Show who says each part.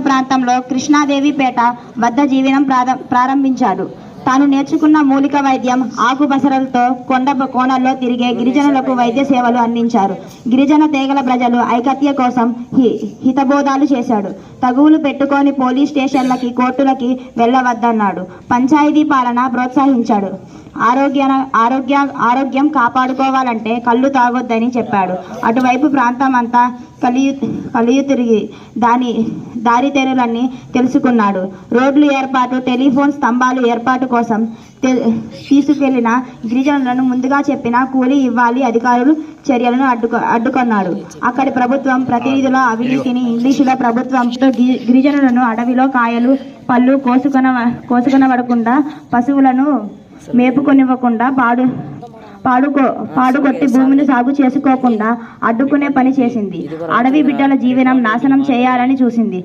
Speaker 1: ప్రాంతంలో కృష్ణాదేవిపేట వద్ద జీవనం ప్రారంభించాడు. తాను నేర్చుకున్న మూలిక వైద్యం ఆకుపసరలతో కోణాల్లో తిరిగే గిరిజనులకు వైద్య సేవలు అందించారు. గిరిజన తెగల ప్రజలు ఐకత్య కోసం హితబోధాలు చేశాడు. తగువులు పెట్టుకొని పోలీస్ స్టేషన్లకి కోర్టులకి వెళ్ళవద్దన్నాడు. పంచాయతీ పాలన ప్రోత్సహించాడు. ఆరోగ్యం కాపాడుకోవాలంటే కళ్ళు తాగొద్దని చెప్పాడు. అటువైపు ప్రాంతం అంతా కలియు తిరిగి దారితెరులన్నీ తెలుసుకున్నాడు. రోడ్లు ఏర్పాటు, టెలిఫోన్ స్తంభాలు ఏర్పాటు కోసం తీసుకెళ్లిన గిరిజనులను ముందుగా చెప్పిన కూలీ ఇవ్వాలి అధికారులు చర్యలను అడ్డుకున్నాడు. అక్కడి ప్రభుత్వం ప్రతినిధుల అవినీతిని ఇంగ్లీషులో ప్రభుత్వంతో గిరిజనులను అడవిలో కాయలు పళ్ళు కోసుకొనబడకుండా పశువులను మేపుకొనివ్వకుండా పాడుకొట్టి భూమిని సాగు చేసుకోకుండా అడ్డుకునే పని చేసింది. అడవి బిడ్డల జీవనం నాశనం చేయాలని చూసింది.